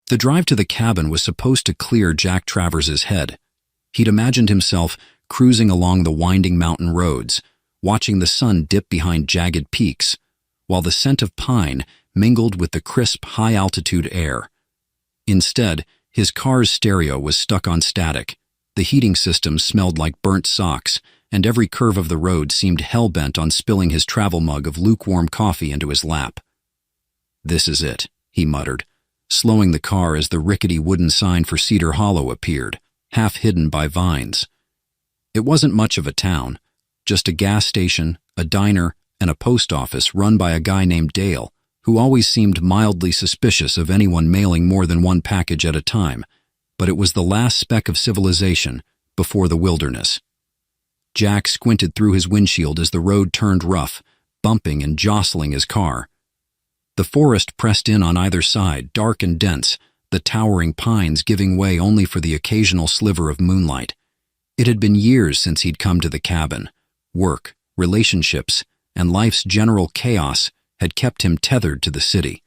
The drive to the cabin was supposed to clear Jack Travers's head. He'd imagined himself cruising along the winding mountain roads, watching the sun dip behind jagged peaks, while the scent of pine mingled with the crisp, high-altitude air. Instead, his car's stereo was stuck on static, the heating system smelled like burnt socks, and every curve of the road seemed hell-bent on spilling his travel mug of lukewarm coffee into his lap. "This is it," he muttered, slowing the car as the rickety wooden sign for Cedar Hollow appeared, half hidden by vines. It wasn't much of a town, just a gas station, a diner, and a post office run by a guy named Dale, who always seemed mildly suspicious of anyone mailing more than one package at a time, but it was the last speck of civilization before the wilderness. Jack squinted through his windshield as the road turned rough, bumping and jostling his car. The forest pressed in on either side, dark and dense, the towering pines giving way only for the occasional sliver of moonlight. It had been years since he'd come to the cabin. Work, relationships, and life's general chaos had kept him tethered to the city.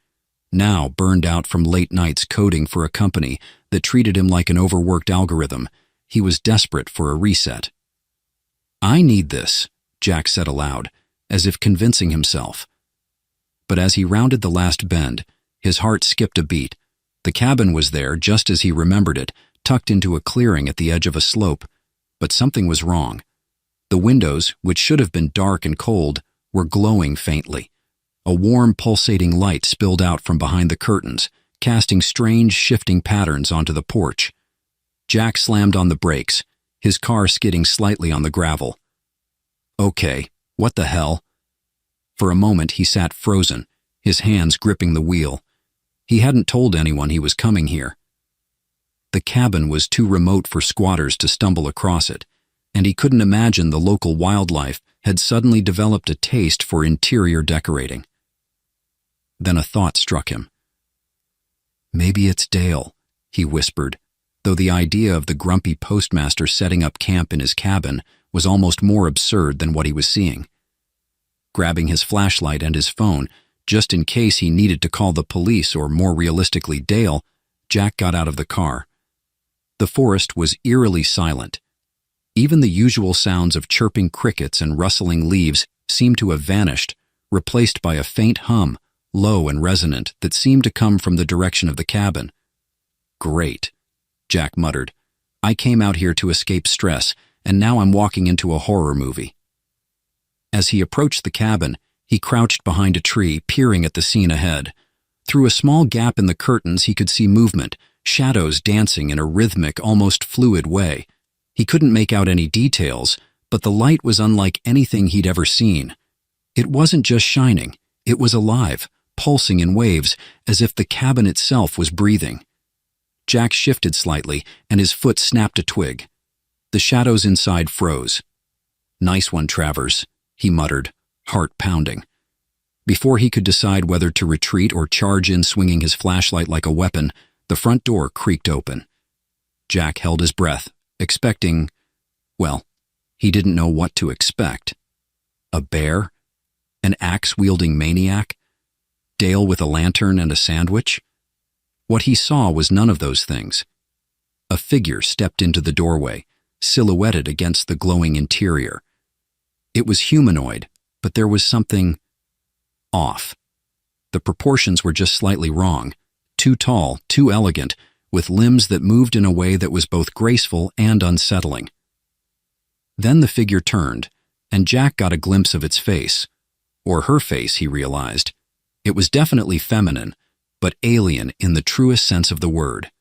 Now, burned out from late nights coding for a company that treated him like an overworked algorithm, he was desperate for a reset. "I need this," Jack said aloud, as if convincing himself. But as he rounded the last bend, his heart skipped a beat. The cabin was there just as he remembered it, tucked into a clearing at the edge of a slope, but something was wrong. The windows, which should have been dark and cold, were glowing faintly. A warm, pulsating light spilled out from behind the curtains, casting strange, shifting patterns onto the porch. Jack slammed on the brakes, his car skidding slightly on the gravel. "Okay, what the hell?" For a moment he sat frozen, his hands gripping the wheel. He hadn't told anyone he was coming here. The cabin was too remote for squatters to stumble across it, and he couldn't imagine the local wildlife had suddenly developed a taste for interior decorating. Then a thought struck him. "Maybe it's Dale," he whispered, though the idea of the grumpy postmaster setting up camp in his cabin was almost more absurd than what he was seeing. Grabbing his flashlight and his phone, just in case he needed to call the police or, more realistically, Dale, Jack got out of the car. The forest was eerily silent. Even the usual sounds of chirping crickets and rustling leaves seemed to have vanished, replaced by a faint hum, low and resonant, that seemed to come from the direction of the cabin. "Great," Jack muttered. "I came out here to escape stress, and now I'm walking into a horror movie." As he approached the cabin, he crouched behind a tree, peering at the scene ahead. Through a small gap in the curtains, he could see movement, shadows dancing in a rhythmic, almost fluid way. He couldn't make out any details, but the light was unlike anything he'd ever seen. It wasn't just shining, it was alive, pulsing in waves, as if the cabin itself was breathing. Jack shifted slightly, and his foot snapped a twig. The shadows inside froze. "Nice one, Travers," he muttered, heart pounding. Before he could decide whether to retreat or charge in swinging his flashlight like a weapon, the front door creaked open. Jack held his breath, expecting, well, he didn't know what to expect. A bear? An axe-wielding maniac? Dale with a lantern and a sandwich? What he saw was none of those things. A figure stepped into the doorway, silhouetted against the glowing interior. It was humanoid, but there was something off. The proportions were just slightly wrong, too tall, too elegant, with limbs that moved in a way that was both graceful and unsettling. Then the figure turned, and Jack got a glimpse of its face. Or her face, he realized. It was definitely feminine, but alien in the truest sense of the word.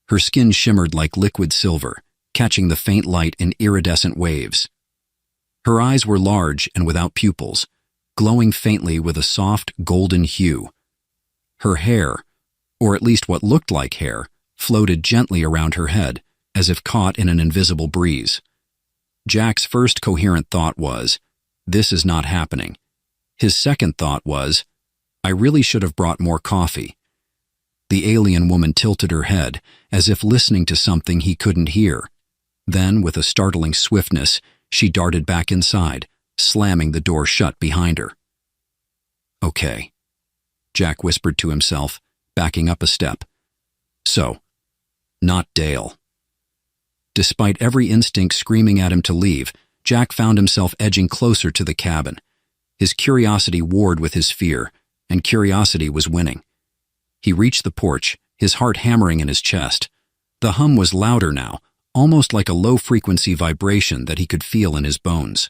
Her skin shimmered like liquid silver, catching the faint light in iridescent waves. Her eyes were large and without pupils, glowing faintly with a soft, golden hue. Her hair, or at least what looked like hair, floated gently around her head, as if caught in an invisible breeze. Jack's first coherent thought was, "This is not happening." His second thought was, "I really should have brought more coffee." The alien woman tilted her head, as if listening to something he couldn't hear. Then, with a startling swiftness, she darted back inside, slamming the door shut behind her. "Okay," Jack whispered to himself, backing up a step. So, not Dale. Despite every instinct screaming at him to leave, Jack found himself edging closer to the cabin. His curiosity warred with his fear, and curiosity was winning. He reached the porch, his heart hammering in his chest. The hum was louder now, almost like a low-frequency vibration that he could feel in his bones.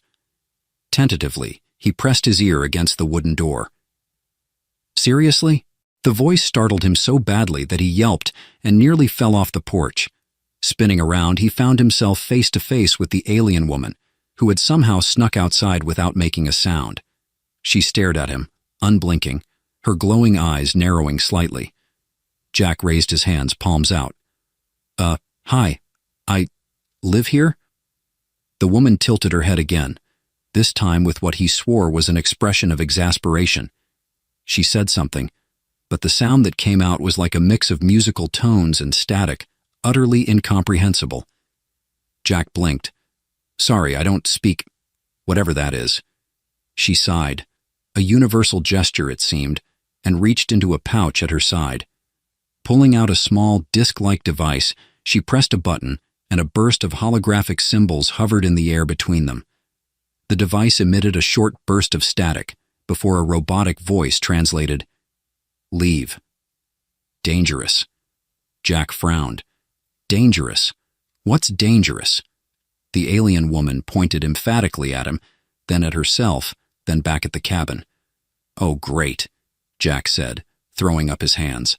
Tentatively, he pressed his ear against the wooden door. Seriously? The voice startled him so badly that he yelped and nearly fell off the porch. Spinning around, he found himself face to face with the alien woman, who had somehow snuck outside without making a sound. She stared at him, unblinking, her glowing eyes narrowing slightly. Jack raised his hands, palms out. Hi. I live here?" The woman tilted her head again, this time with what he swore was an expression of exasperation. She said something, but the sound that came out was like a mix of musical tones and static, utterly incomprehensible. Jack blinked. "Sorry, I don't speak whatever that is." She sighed, a universal gesture it seemed, and reached into a pouch at her side. Pulling out a small, disc-like device, she pressed a button, and a burst of holographic symbols hovered in the air between them. The device emitted a short burst of static before a robotic voice translated, "Leave." "Dangerous." Jack frowned. "Dangerous? What's dangerous?" The alien woman pointed emphatically at him, then at herself, then back at the cabin. "Oh, great," Jack said, throwing up his hands.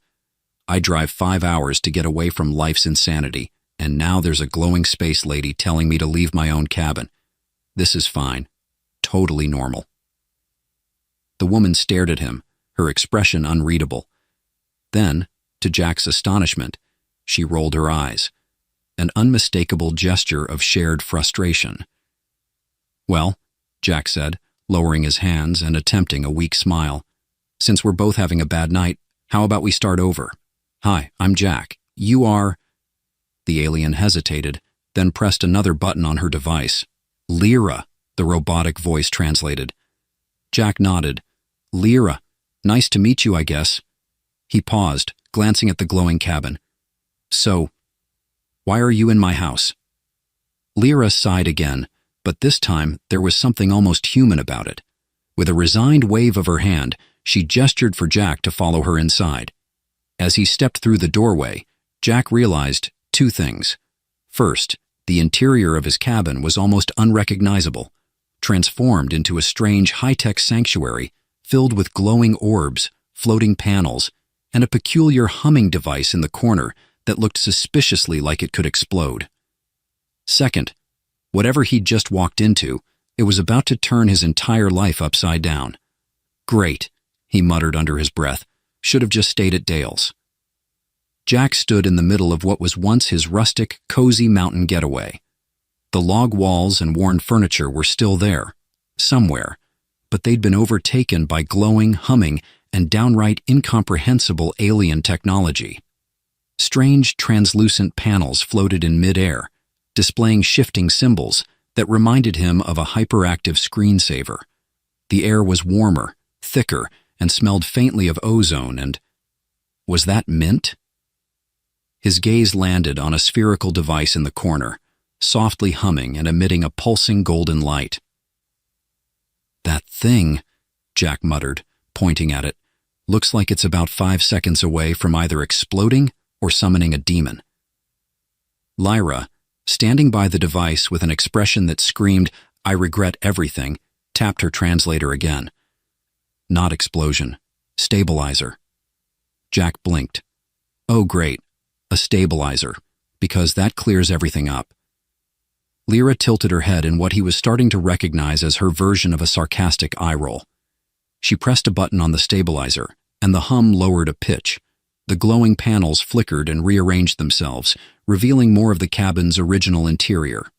"I drive 5 hours to get away from life's insanity, and now there's a glowing space lady telling me to leave my own cabin. This is fine. Totally normal." The woman stared at him, her expression unreadable. Then, to Jack's astonishment, she rolled her eyes, an unmistakable gesture of shared frustration. "Well," Jack said, lowering his hands and attempting a weak smile, "since we're both having a bad night, how about we start over? Hi, I'm Jack. You are—" The alien hesitated, then pressed another button on her device. "Lyra," the robotic voice translated. Jack nodded. "Lyra. Nice to meet you, I guess." He paused, glancing at the glowing cabin. "So, why are you in my house?" Lyra sighed again, but this time there was something almost human about it. With a resigned wave of her hand, she gestured for Jack to follow her inside. As he stepped through the doorway, Jack realized 2 things. First, the interior of his cabin was almost unrecognizable, transformed into a strange high-tech sanctuary filled with glowing orbs, floating panels, and a peculiar humming device in the corner that looked suspiciously like it could explode. Second, whatever he'd just walked into, it was about to turn his entire life upside down. "Great," he muttered under his breath. "Should have just stayed at Dale's." Jack stood in the middle of what was once his rustic, cozy mountain getaway. The log walls and worn furniture were still there, somewhere, but they'd been overtaken by glowing, humming, and downright incomprehensible alien technology. Strange, translucent panels floated in mid-air, displaying shifting symbols that reminded him of a hyperactive screensaver. The air was warmer, thicker, and smelled faintly of ozone and— was that mint? His gaze landed on a spherical device in the corner, softly humming and emitting a pulsing golden light. "That thing," Jack muttered, pointing at it, "looks like it's about 5 seconds away from either exploding or summoning a demon." Lyra, standing by the device with an expression that screamed, "I regret everything," tapped her translator again. "Not explosion. Stabilizer." Jack blinked. "Oh, great. A stabilizer, because that clears everything up." Lyra tilted her head in what he was starting to recognize as her version of a sarcastic eye roll. She pressed a button on the stabilizer, and the hum lowered a pitch. The glowing panels flickered and rearranged themselves, revealing more of the cabin's original interior.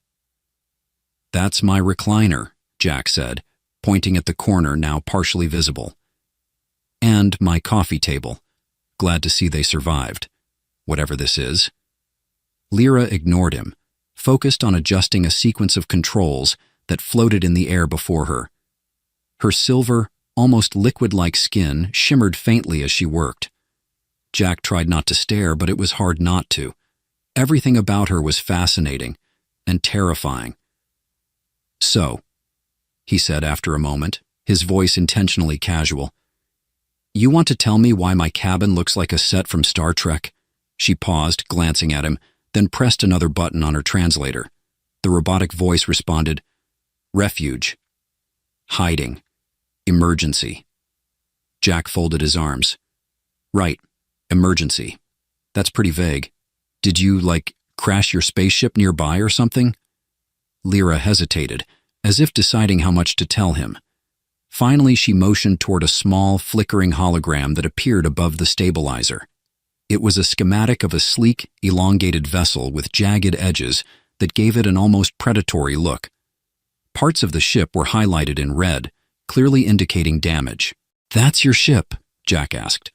"That's my recliner," Jack said, pointing at the corner now partially visible. "And my coffee table. Glad to see they survived. Whatever this is." Lyra ignored him, focused on adjusting a sequence of controls that floated in the air before her. Her silver, almost liquid-like skin shimmered faintly as she worked. Jack tried not to stare, but it was hard not to. Everything about her was fascinating and terrifying. "So," he said after a moment, his voice intentionally casual, "you want to tell me why my cabin looks like a set from Star Trek?" She paused, glancing at him, then pressed another button on her translator. The robotic voice responded, "Refuge. Hiding. Emergency." Jack folded his arms. "Right. Emergency. That's pretty vague. Did you, crash your spaceship nearby or something?" Lyra hesitated, as if deciding how much to tell him. Finally, she motioned toward a small, flickering hologram that appeared above the stabilizer. It was a schematic of a sleek, elongated vessel with jagged edges that gave it an almost predatory look. Parts of the ship were highlighted in red, clearly indicating damage. "That's your ship?" Jack asked.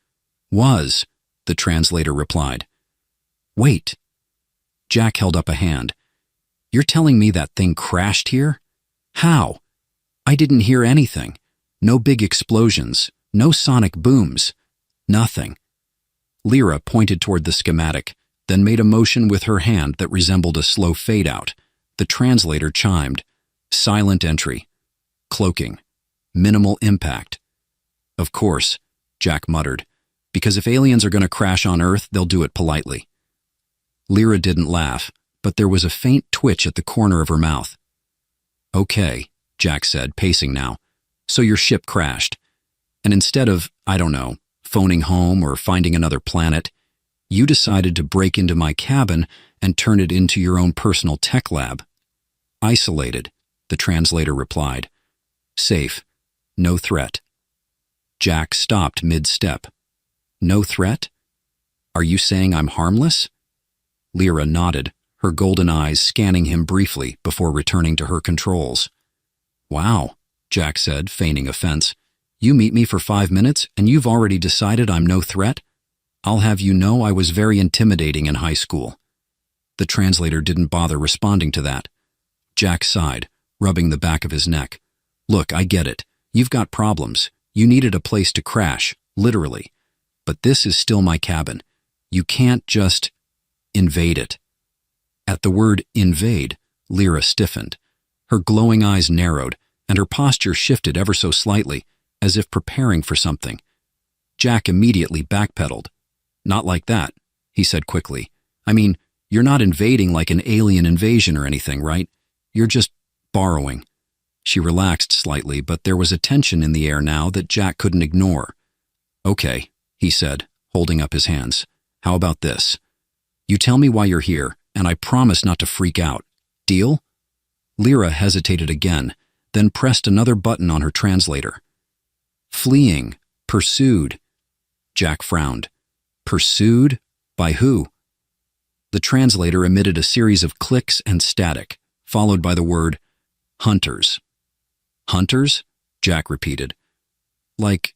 "Was," the translator replied. "Wait." Jack held up a hand. "You're telling me that thing crashed here? How? I didn't hear anything. No big explosions, no sonic booms, nothing." Lyra pointed toward the schematic, then made a motion with her hand that resembled a slow fade-out. The translator chimed. "Silent entry. Cloaking. Minimal impact." "Of course," Jack muttered, "because if aliens are going to crash on Earth, they'll do it politely." Lyra didn't laugh, but there was a faint twitch at the corner of her mouth. "Okay," Jack said, pacing now. "So your ship crashed. And instead of, I don't know, phoning home or finding another planet, you decided to break into my cabin and turn it into your own personal tech lab." "Isolated," the translator replied. "Safe. No threat." Jack stopped mid-step. "No threat? Are you saying I'm harmless?" Lyra nodded, her golden eyes scanning him briefly before returning to her controls. "Wow," Jack said, feigning offense. "You meet me for 5 minutes and you've already decided I'm no threat? I'll have you know I was very intimidating in high school." The translator didn't bother responding to that. Jack sighed, rubbing the back of his neck. "Look, I get it. You've got problems. You needed a place to crash, literally. But this is still my cabin. You can't just invade it." At the word invade, Lyra stiffened. Her glowing eyes narrowed, and her posture shifted ever so slightly, as if preparing for something. Jack immediately backpedaled. "Not like that," he said quickly. "I mean, you're not invading like an alien invasion or anything, right? You're just borrowing." She relaxed slightly, but there was a tension in the air now that Jack couldn't ignore. "Okay," he said, holding up his hands. "How about this? You tell me why you're here, and I promise not to freak out. Deal?" Lyra hesitated again, then pressed another button on her translator. "Fleeing. Pursued." Jack frowned. "Pursued? By who?" The translator emitted a series of clicks and static, followed by the word, "Hunters." "Hunters?" Jack repeated. "Like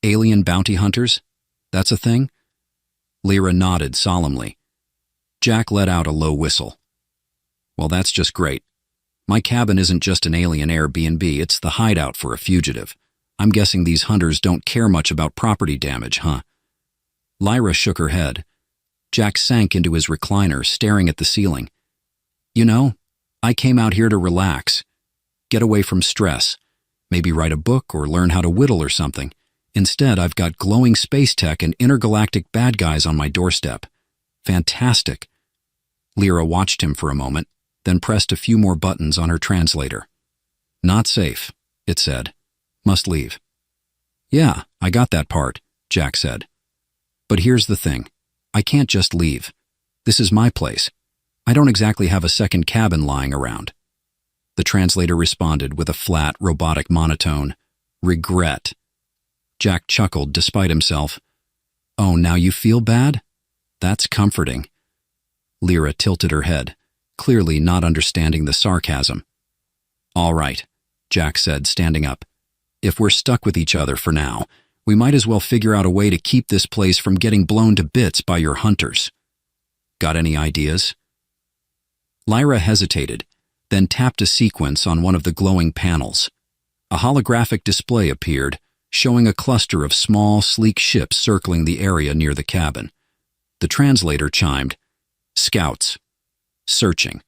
alien bounty hunters? That's a thing?" Lyra nodded solemnly. Jack let out a low whistle. "Well, that's just great. My cabin isn't just an alien Airbnb, it's the hideout for a fugitive. I'm guessing these hunters don't care much about property damage, huh?" Lyra shook her head. Jack sank into his recliner, staring at the ceiling. "You know, I came out here to relax, get away from stress, maybe write a book or learn how to whittle or something. Instead, I've got glowing space tech and intergalactic bad guys on my doorstep. Fantastic." Lyra watched him for a moment, then pressed a few more buttons on her translator. "Not safe," it said. "Must leave." "Yeah, I got that part," Jack said. "But here's the thing. I can't just leave. This is my place. I don't exactly have a second cabin lying around." The translator responded with a flat, robotic monotone. "Regret." Jack chuckled despite himself. "Oh, now you feel bad? That's comforting." Lyra tilted her head, clearly not understanding the sarcasm. "All right," Jack said, standing up. "If we're stuck with each other for now, we might as well figure out a way to keep this place from getting blown to bits by your hunters. Got any ideas?" Lyra hesitated, then tapped a sequence on one of the glowing panels. A holographic display appeared, showing a cluster of small, sleek ships circling the area near the cabin. The translator chimed, "Scouts. Searching."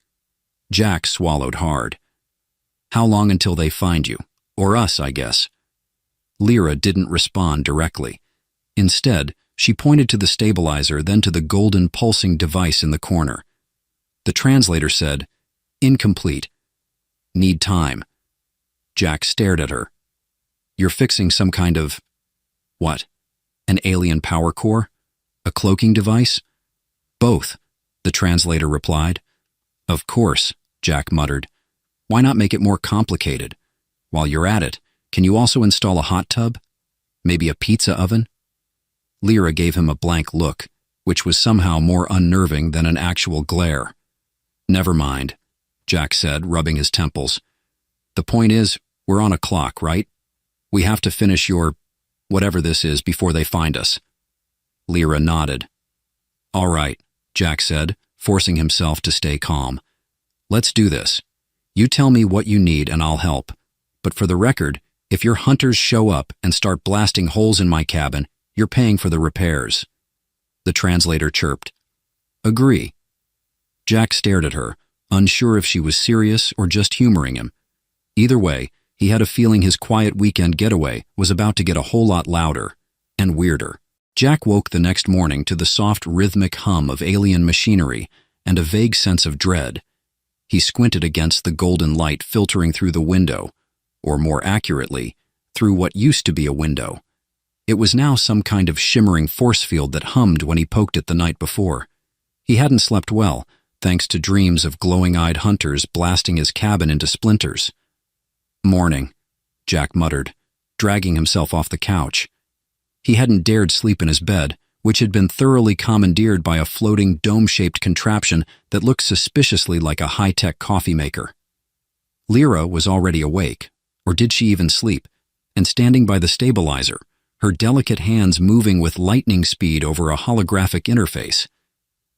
Jack swallowed hard. "How long until they find you? Or us, I guess." Lyra didn't respond directly. Instead, she pointed to the stabilizer, then to the golden pulsing device in the corner. The translator said, "Incomplete. Need time." Jack stared at her. "You're fixing some kind of—" "What? An alien power core? A cloaking device?" "Both," the translator replied. "Of course," Jack muttered. "Why not make it more complicated? While you're at it, can you also install a hot tub? Maybe a pizza oven?" Lyra gave him a blank look, which was somehow more unnerving than an actual glare. "Never mind," Jack said, rubbing his temples. "The point is, we're on a clock, right? We have to finish whatever this is before they find us." Lyra nodded. "All right," Jack said, forcing himself to stay calm. "Let's do this. You tell me what you need and I'll help. But for the record, if your hunters show up and start blasting holes in my cabin, you're paying for the repairs." The translator chirped. "Agree." Jack stared at her, unsure if she was serious or just humoring him. Either way, he had a feeling his quiet weekend getaway was about to get a whole lot louder and weirder. Jack woke the next morning to the soft rhythmic hum of alien machinery and a vague sense of dread. He squinted against the golden light filtering through the window, or more accurately, through what used to be a window. It was now some kind of shimmering force field that hummed when he poked it the night before. He hadn't slept well, thanks to dreams of glowing-eyed hunters blasting his cabin into splinters. "Morning," Jack muttered, dragging himself off the couch. He hadn't dared sleep in his bed, which had been thoroughly commandeered by a floating dome-shaped contraption that looked suspiciously like a high-tech coffee maker. Lyra was already awake, or did she even sleep, and standing by the stabilizer, her delicate hands moving with lightning speed over a holographic interface.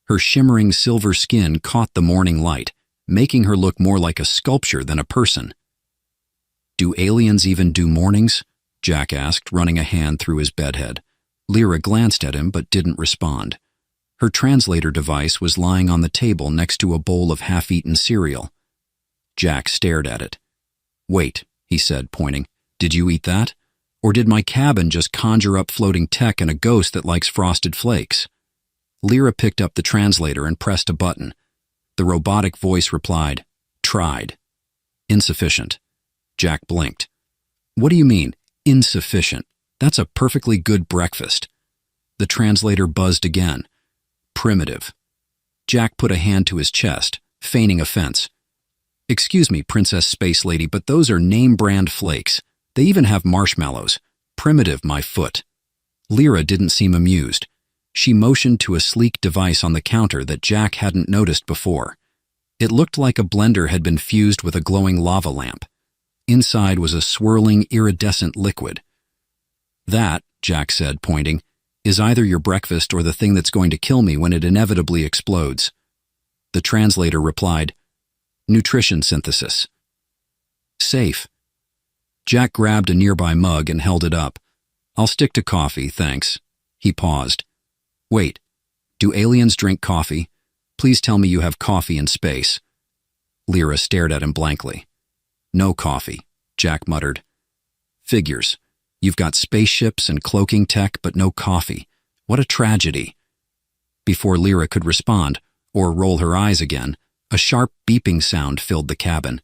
Her shimmering silver skin caught the morning light, making her look more like a sculpture than a person. "Do aliens even do mornings?" Jack asked, running a hand through his bedhead. Lyra glanced at him but didn't respond. Her translator device was lying on the table next to a bowl of half-eaten cereal. Jack stared at it. "Wait," he said, pointing. "Did you eat that? Or did my cabin just conjure up floating tech and a ghost that likes frosted flakes?" Lyra picked up the translator and pressed a button. The robotic voice replied, "Tried. Insufficient." Jack blinked. "What do you mean, insufficient? That's a perfectly good breakfast." The translator buzzed again. "Primitive." Jack put a hand to his chest, feigning offense. "Excuse me, Princess Space Lady, but those are name-brand flakes. They even have marshmallows. Primitive, my foot." Lyra didn't seem amused. She motioned to a sleek device on the counter that Jack hadn't noticed before. It looked like a blender had been fused with a glowing lava lamp. Inside was a swirling, iridescent liquid. "That," Jack said, pointing, "is either your breakfast or the thing that's going to kill me when it inevitably explodes." The translator replied, "Nutrition synthesis." "Safe." Jack grabbed a nearby mug and held it up. "I'll stick to coffee, thanks." He paused. "Wait, do aliens drink coffee? Please tell me you have coffee in space." Lyra stared at him blankly. "No coffee," Jack muttered. "Figures. You've got spaceships and cloaking tech, but no coffee. What a tragedy." Before Lyra could respond, or roll her eyes again, a sharp beeping sound filled the cabin.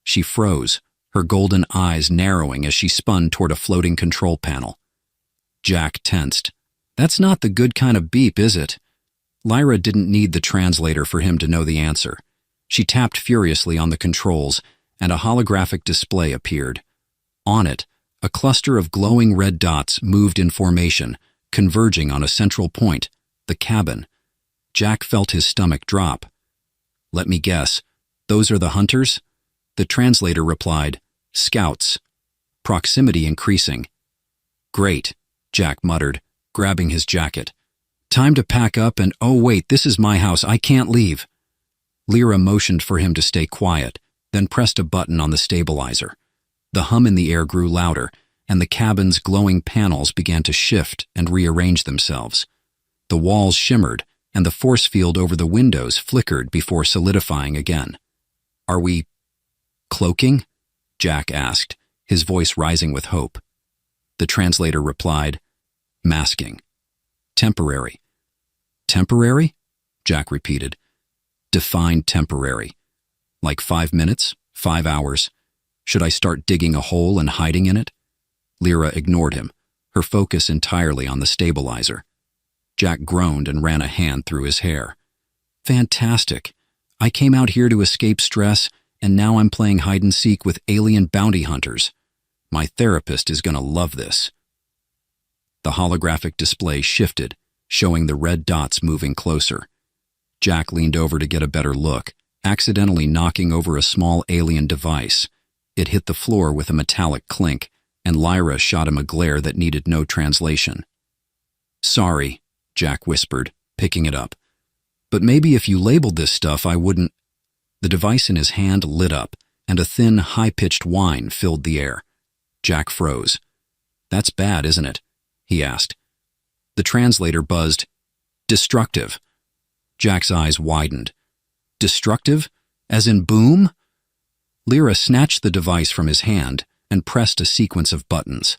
She froze, her golden eyes narrowing as she spun toward a floating control panel. Jack tensed. "That's not the good kind of beep, is it?" Lyra didn't need the translator for him to know the answer. She tapped furiously on the controls, and a holographic display appeared. On it, a cluster of glowing red dots moved in formation, converging on a central point, the cabin. Jack felt his stomach drop. "Let me guess, those are the hunters?" The translator replied, "Scouts. Proximity increasing." "Great," Jack muttered, grabbing his jacket. "Time to pack up and oh wait, this is my house, I can't leave." Lyra motioned for him to stay quiet, then pressed a button on the stabilizer. The hum in the air grew louder, and the cabin's glowing panels began to shift and rearrange themselves. The walls shimmered, and the force field over the windows flickered before solidifying again. "Are we cloaking?" Jack asked, his voice rising with hope. The translator replied, "Masking. Temporary." "Temporary?" Jack repeated. "Define temporary. Like 5 minutes? 5 hours? Should I start digging a hole and hiding in it?" Lyra ignored him, her focus entirely on the stabilizer. Jack groaned and ran a hand through his hair. "Fantastic. I came out here to escape stress, and now I'm playing hide-and-seek with alien bounty hunters. My therapist is going to love this." The holographic display shifted, showing the red dots moving closer. Jack leaned over to get a better look, accidentally knocking over a small alien device. It hit the floor with a metallic clink, and Lyra shot him a glare that needed no translation. "Sorry," Jack whispered, picking it up. "But maybe if you labeled this stuff, I wouldn't—" The device in his hand lit up, and a thin, high-pitched whine filled the air. Jack froze. "That's bad, isn't it?" he asked. The translator buzzed, "Destructive." Jack's eyes widened. "Destructive? As in boom?" Lyra snatched the device from his hand and pressed a sequence of buttons.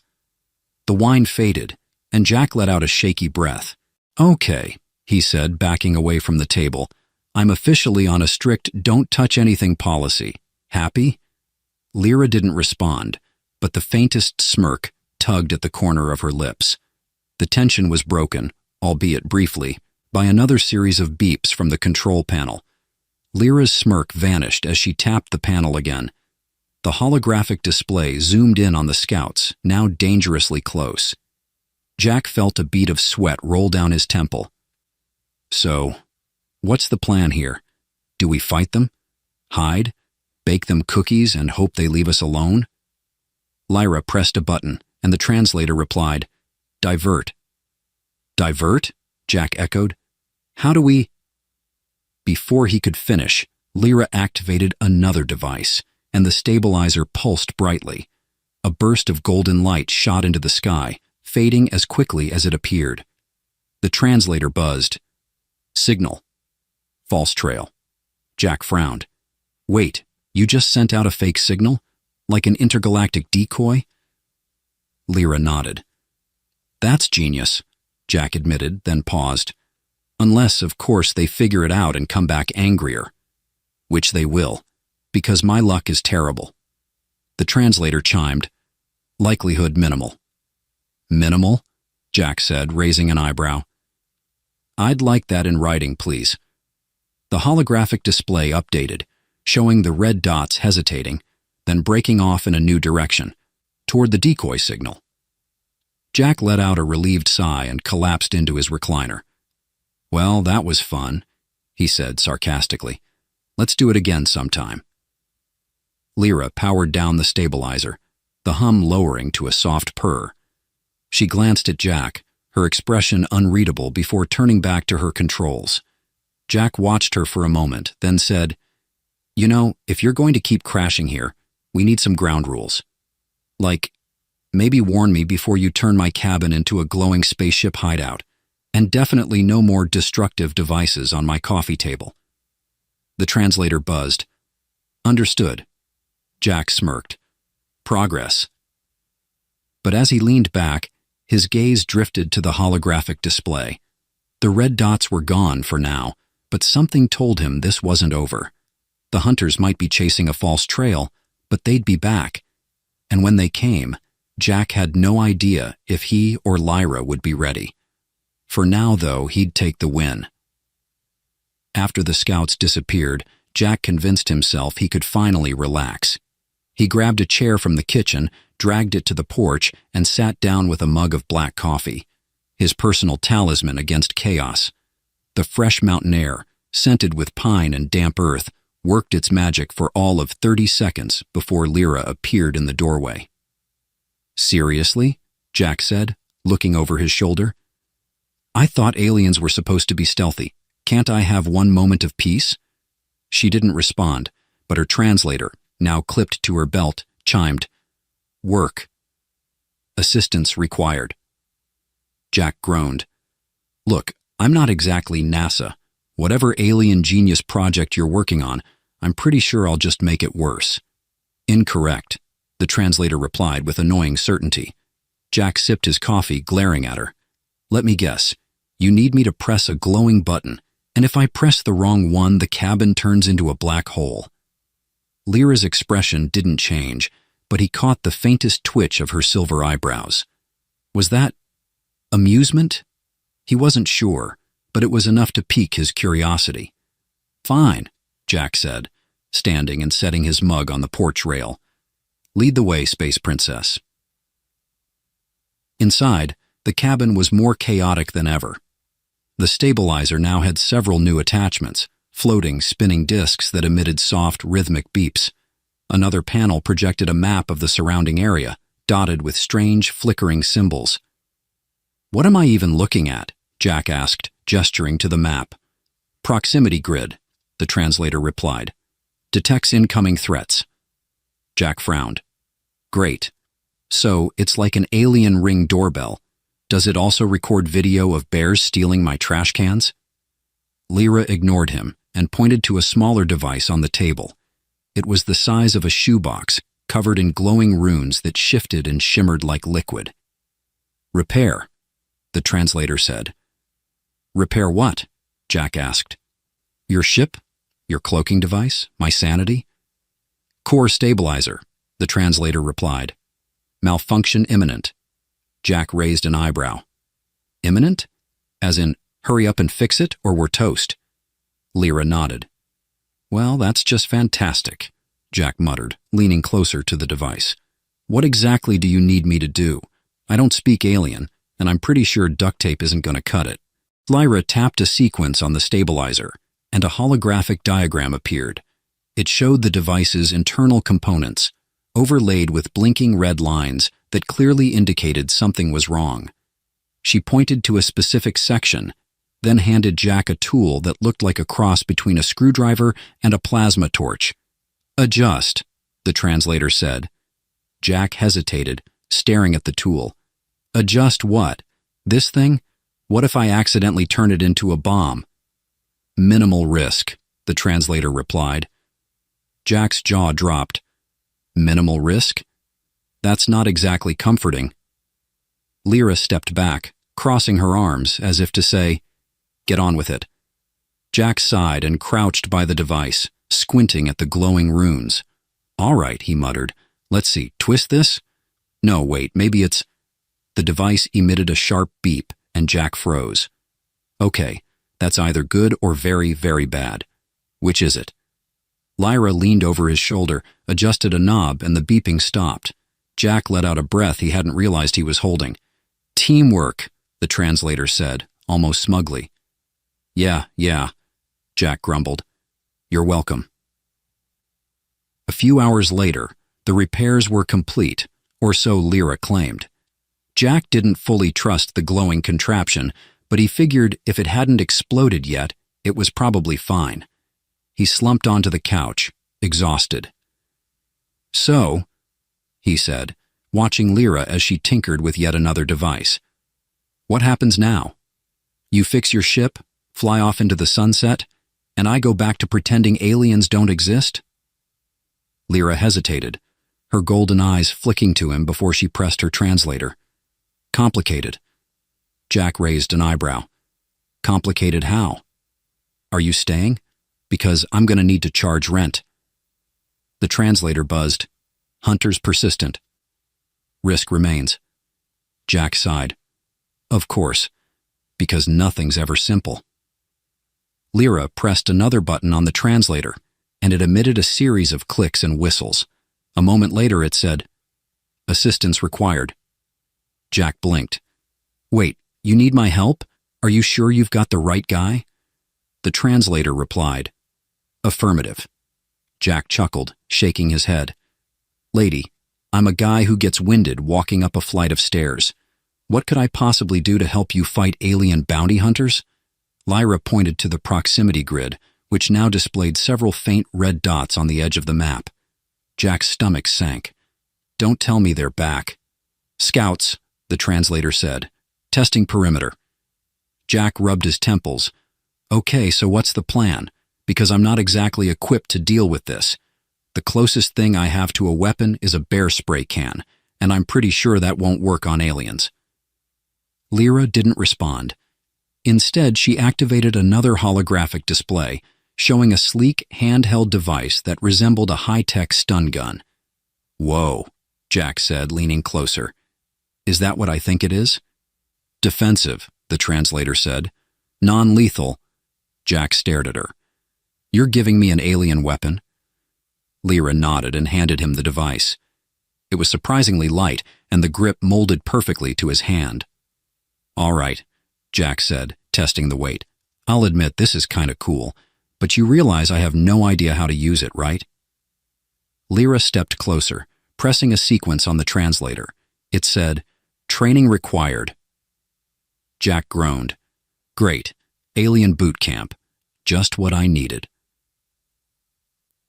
The whine faded, and Jack let out a shaky breath. "Okay," he said, backing away from the table. "I'm officially on a strict don't-touch-anything policy. Happy?" Lyra didn't respond, but the faintest smirk tugged at the corner of her lips. The tension was broken, albeit briefly, by another series of beeps from the control panel. Lyra's smirk vanished as she tapped the panel again. The holographic display zoomed in on the scouts, now dangerously close. Jack felt a bead of sweat roll down his temple. "So, what's the plan here? Do we fight them? Hide? Bake them cookies and hope they leave us alone?" Lyra pressed a button, and the translator replied, "Divert." "Divert?" Jack echoed. "How do we—" Before he could finish, Lyra activated another device, and the stabilizer pulsed brightly. A burst of golden light shot into the sky, fading as quickly as it appeared. The translator buzzed. "Signal. False trail." Jack frowned. "Wait, you just sent out a fake signal? Like an intergalactic decoy?" Lyra nodded. "That's genius," Jack admitted, then paused. "Unless, of course, they figure it out and come back angrier. Which they will, because my luck is terrible." The translator chimed. "Likelihood minimal." "Minimal?" Jack said, raising an eyebrow. "I'd like that in writing, please." The holographic display updated, showing the red dots hesitating, then breaking off in a new direction, toward the decoy signal. Jack let out a relieved sigh and collapsed into his recliner. "Well, that was fun," he said sarcastically. "Let's do it again sometime." Lyra powered down the stabilizer, the hum lowering to a soft purr. She glanced at Jack, her expression unreadable before turning back to her controls. Jack watched her for a moment, then said, "You know, if you're going to keep crashing here, we need some ground rules. Like, maybe warn me before you turn my cabin into a glowing spaceship hideout, and definitely no more destructive devices on my coffee table." The translator buzzed. "Understood." Jack smirked. "Progress." But as he leaned back, his gaze drifted to the holographic display. The red dots were gone for now, but something told him this wasn't over. The hunters might be chasing a false trail, but they'd be back. And when they came, Jack had no idea if he or Lyra would be ready. For now, though, he'd take the win. After the scouts disappeared, Jack convinced himself he could finally relax. He grabbed a chair from the kitchen, dragged it to the porch, and sat down with a mug of black coffee, his personal talisman against chaos. The fresh mountain air, scented with pine and damp earth, worked its magic for all of 30 seconds before Lyra appeared in the doorway. "Seriously?" Jack said, looking over his shoulder. "I thought aliens were supposed to be stealthy. Can't I have one moment of peace?" She didn't respond, but her translator, now clipped to her belt, chimed, "Work." Assistance required. Jack groaned. Look, I'm not exactly NASA. Whatever alien genius project you're working on, I'm pretty sure I'll just make it worse. Incorrect, the translator replied with annoying certainty. Jack sipped his coffee, glaring at her. Let me guess. You need me to press a glowing button, and if I press the wrong one, the cabin turns into a black hole. Lyra's expression didn't change, but he caught the faintest twitch of her silver eyebrows. Was that amusement? He wasn't sure, but it was enough to pique his curiosity. Fine, Jack said, standing and setting his mug on the porch rail. Lead the way, Space Princess. Inside, the cabin was more chaotic than ever. The stabilizer now had several new attachments, floating, spinning discs that emitted soft, rhythmic beeps. Another panel projected a map of the surrounding area, dotted with strange, flickering symbols. What am I even looking at? Jack asked, gesturing to the map. Proximity grid, the translator replied. Detects incoming threats. Jack frowned. Great. So, it's like an alien Ring doorbell. Does it also record video of bears stealing my trash cans? Lyra ignored him and pointed to a smaller device on the table. It was the size of a shoebox, covered in glowing runes that shifted and shimmered like liquid. Repair, the translator said. Repair what? Jack asked. Your ship? Your cloaking device? My sanity? Core stabilizer, the translator replied. Malfunction imminent. Jack raised an eyebrow. Imminent? As in, hurry up and fix it, or we're toast? Lyra nodded. Well, that's just fantastic, Jack muttered, leaning closer to the device. What exactly do you need me to do? I don't speak alien, and I'm pretty sure duct tape isn't going to cut it. Lyra tapped a sequence on the stabilizer, and a holographic diagram appeared. It showed the device's internal components, overlaid with blinking red lines that clearly indicated something was wrong. She pointed to a specific section, then handed Jack a tool that looked like a cross between a screwdriver and a plasma torch. Adjust, the translator said. Jack hesitated, staring at the tool. Adjust what? This thing? What if I accidentally turn it into a bomb? Minimal risk, the translator replied. Jack's jaw dropped. Minimal risk? That's not exactly comforting. Lyra stepped back, crossing her arms as if to say, get on with it. Jack sighed and crouched by the device, squinting at the glowing runes. All right, he muttered. Let's see, twist this? No, wait, maybe it's... The device emitted a sharp beep, and Jack froze. Okay, that's either good or very, very bad. Which is it? Lyra leaned over his shoulder, adjusted a knob, and the beeping stopped. Jack let out a breath he hadn't realized he was holding. Teamwork, the translator said, almost smugly. Yeah, Jack grumbled. You're welcome. A few hours later, the repairs were complete, or so Lyra claimed. Jack didn't fully trust the glowing contraption, but he figured if it hadn't exploded yet, it was probably fine. He slumped onto the couch, exhausted. So, he said, watching Lyra as she tinkered with yet another device. What happens now? You fix your ship, fly off into the sunset, and I go back to pretending aliens don't exist? Lyra hesitated, her golden eyes flicking to him before she pressed her translator. Complicated. Jack raised an eyebrow. Complicated how? Are you staying? Because I'm going to need to charge rent. The translator buzzed. Hunter's persistent. Risk remains. Jack sighed. Of course, because nothing's ever simple. Lyra pressed another button on the translator, and it emitted a series of clicks and whistles. A moment later it said, Assistance required. Jack blinked. Wait, you need my help? Are you sure you've got the right guy? The translator replied. Affirmative. Jack chuckled, shaking his head. Lady, I'm a guy who gets winded walking up a flight of stairs. What could I possibly do to help you fight alien bounty hunters? Lyra pointed to the proximity grid, which now displayed several faint red dots on the edge of the map. Jack's stomach sank. Don't tell me they're back. Scouts, the translator said. Testing perimeter. Jack rubbed his temples. Okay, so what's the plan? Because I'm not exactly equipped to deal with this. The closest thing I have to a weapon is a bear spray can, and I'm pretty sure that won't work on aliens. Lyra didn't respond. Instead, she activated another holographic display, showing a sleek, handheld device that resembled a high-tech stun gun. Whoa, Jack said, leaning closer. Is that what I think it is? Defensive, the translator said. Non-lethal. Jack stared at her. You're giving me an alien weapon? Lyra nodded and handed him the device. It was surprisingly light, and the grip molded perfectly to his hand. All right, Jack said, testing the weight. I'll admit this is kinda cool, but you realize I have no idea how to use it, right? Lyra stepped closer, pressing a sequence on the translator. It said, Training required. Jack groaned. Great. Alien boot camp. Just what I needed.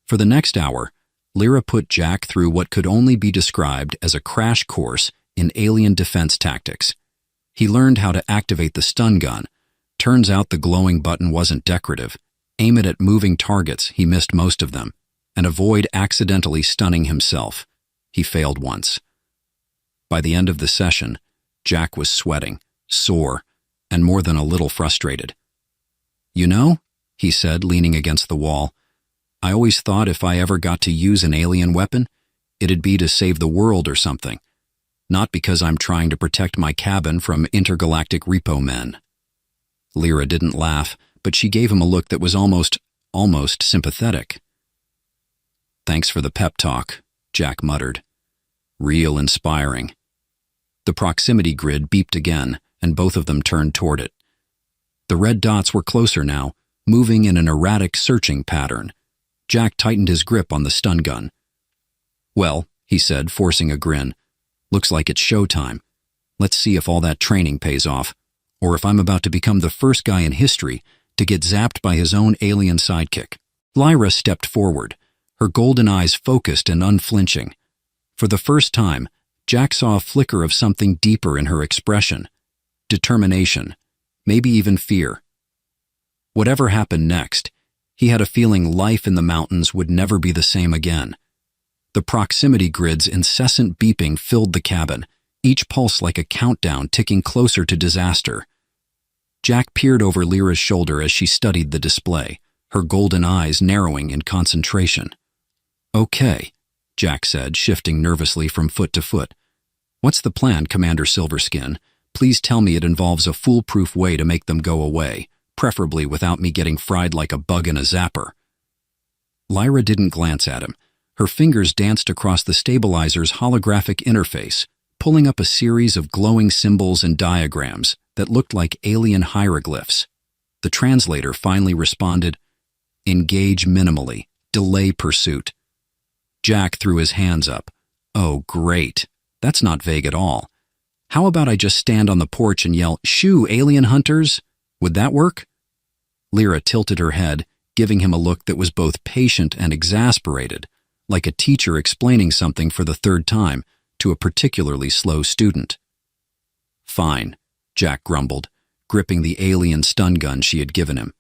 For the next hour, Lyra put Jack through what could only be described as a crash course in alien defense tactics. He learned how to activate the stun gun. Turns out the glowing button wasn't decorative. Aim it at moving targets, he missed most of them, and avoid accidentally stunning himself. He failed once. By the end of the session, Jack was sweating, sore, and more than a little frustrated. You know, he said, leaning against the wall, I always thought if I ever got to use an alien weapon, it'd be to save the world or something. Not because I'm trying to protect my cabin from intergalactic repo men. Lyra didn't laugh, but she gave him a look that was almost sympathetic. Thanks for the pep talk, Jack muttered. Real inspiring. The proximity grid beeped again, and both of them turned toward it. The red dots were closer now, moving in an erratic searching pattern. Jack tightened his grip on the stun gun. Well, he said, forcing a grin, looks like it's showtime. Let's see if all that training pays off, or if I'm about to become the first guy in history to get zapped by his own alien sidekick. Lyra stepped forward, her golden eyes focused and unflinching. For the first time, Jack saw a flicker of something deeper in her expression. Determination, maybe even fear. Whatever happened next, he had a feeling life in the mountains would never be the same again. The proximity grid's incessant beeping filled the cabin, each pulse like a countdown ticking closer to disaster. Jack peered over Lyra's shoulder as she studied the display, her golden eyes narrowing in concentration. Okay, Jack said, shifting nervously from foot to foot. What's the plan, Commander Silverskin? Please tell me it involves a foolproof way to make them go away, preferably without me getting fried like a bug in a zapper. Lyra didn't glance at him. Her fingers danced across the stabilizer's holographic interface, pulling up a series of glowing symbols and diagrams that looked like alien hieroglyphs. The translator finally responded, Engage minimally. Delay pursuit. Jack threw his hands up. Oh, great. That's not vague at all. How about I just stand on the porch and yell, Shoo, alien hunters? Would that work? Lyra tilted her head, giving him a look that was both patient and exasperated, like a teacher explaining something for the third time to a particularly slow student. Fine, Jack grumbled, gripping the alien stun gun she had given him.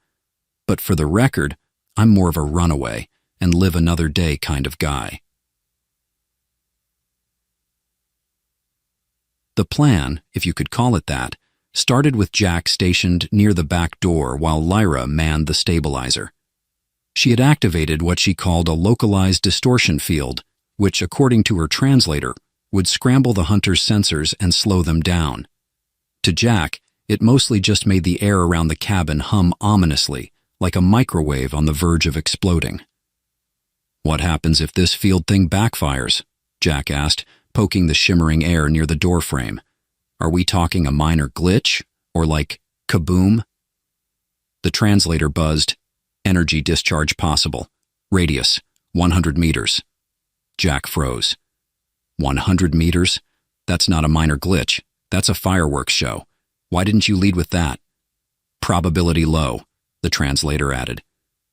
But for the record, I'm more of a runaway and live another day kind of guy. The plan, if you could call it that, started with Jack stationed near the back door while Lyra manned the stabilizer. She had activated what she called a localized distortion field, which, according to her translator, would scramble the hunter's sensors and slow them down. To Jack, it mostly just made the air around the cabin hum ominously, like a microwave on the verge of exploding. What happens if this field thing backfires? Jack asked, poking the shimmering air near the doorframe. Are we talking a minor glitch, or like kaboom? The translator buzzed. Energy discharge possible. Radius, 100 meters. Jack froze. 100 meters? That's not a minor glitch. That's a fireworks show. Why didn't you lead with that? Probability low, the translator added.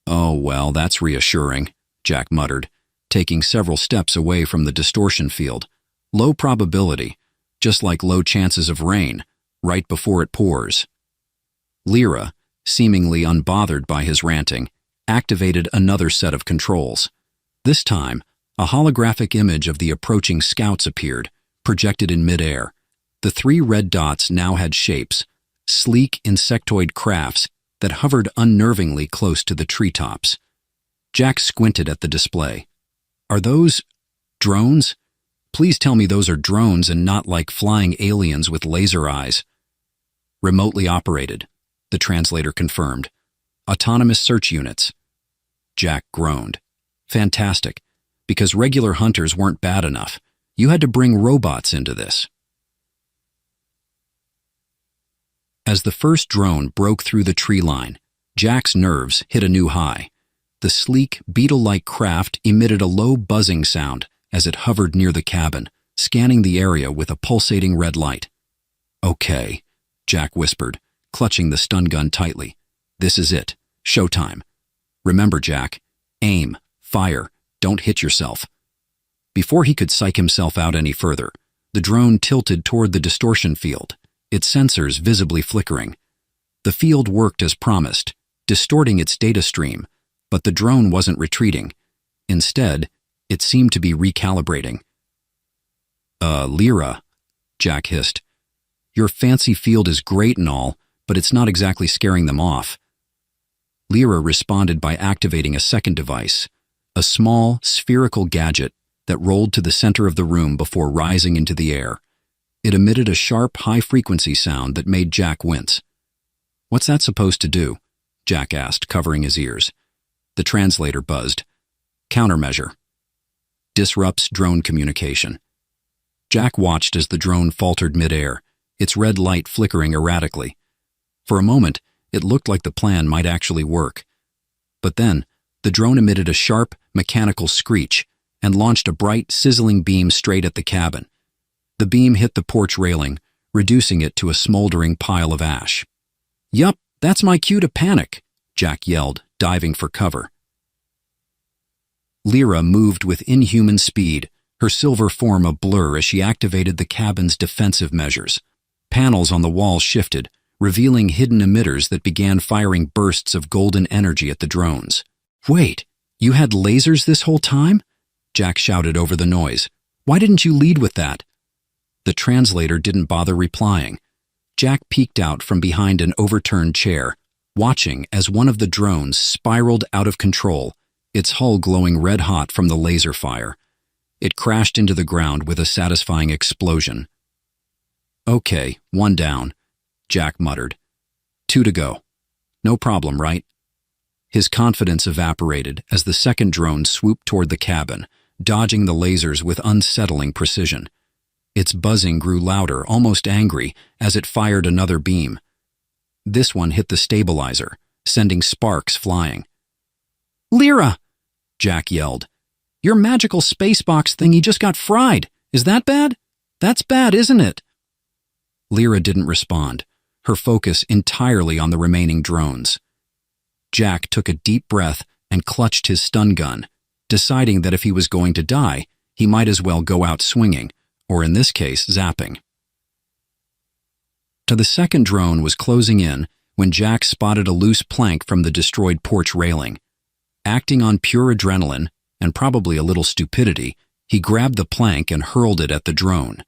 Oh, well, that's reassuring, Jack muttered, taking several steps away from the distortion field. Low probability. just like low chances of rain, right before it pours. Lyra, seemingly unbothered by his ranting, activated another set of controls. This time, a holographic image of the approaching scouts appeared, projected in midair. The 3 red dots now had shapes, sleek insectoid crafts that hovered unnervingly close to the treetops. Jack squinted at the display. Are those drones? Please tell me those are drones and not like flying aliens with laser eyes. Remotely operated, the translator confirmed. Autonomous search units. Jack groaned. Fantastic, because regular hunters weren't bad enough. You had to bring robots into this. As the first drone broke through the tree line, Jack's nerves hit a new high. The sleek, beetle-like craft emitted a low buzzing sound as it hovered near the cabin, scanning the area with a pulsating red light. Okay, Jack whispered, clutching the stun gun tightly. This is it. Showtime. Remember, Jack. Aim. Fire. Don't hit yourself. Before he could psych himself out any further, the drone tilted toward the distortion field, its sensors visibly flickering. The field worked as promised, distorting its data stream, but the drone wasn't retreating. Instead, it seemed to be recalibrating. Lyra, Jack hissed. Your fancy field is great and all, but it's not exactly scaring them off. Lyra responded by activating a second device, a small, spherical gadget that rolled to the center of the room before rising into the air. It emitted a sharp, high-frequency sound that made Jack wince. What's that supposed to do? Jack asked, covering his ears. The translator buzzed. Countermeasure. Disrupts drone communication. Jack watched as the drone faltered midair, its red light flickering erratically. For a moment, it looked like the plan might actually work. But then, the drone emitted a sharp, mechanical screech and launched a bright, sizzling beam straight at the cabin. The beam hit the porch railing, reducing it to a smoldering pile of ash. Yup, that's my cue to panic, Jack yelled, diving for cover. Lyra moved with inhuman speed, her silver form a blur as she activated the cabin's defensive measures. Panels on the wall shifted, revealing hidden emitters that began firing bursts of golden energy at the drones. Wait, you had lasers this whole time? Jack shouted over the noise. Why didn't you lead with that? The translator didn't bother replying. Jack peeked out from behind an overturned chair, watching as one of the drones spiraled out of control, its hull glowing red-hot from the laser fire. It crashed into the ground with a satisfying explosion. Okay, 1 down, Jack muttered. 2 to go. No problem, right? His confidence evaporated as the second drone swooped toward the cabin, dodging the lasers with unsettling precision. Its buzzing grew louder, almost angry, as it fired another beam. This one hit the stabilizer, sending sparks flying. Lyra! Jack yelled. Your magical spacebox thingy just got fried. Is that bad? That's bad, isn't it? Lyra didn't respond, her focus entirely on the remaining drones. Jack took a deep breath and clutched his stun gun, deciding that if he was going to die, he might as well go out swinging, or in this case, zapping. The second drone was closing in when Jack spotted a loose plank from the destroyed porch railing. Acting on pure adrenaline, and probably a little stupidity, he grabbed the plank and hurled it at the drone.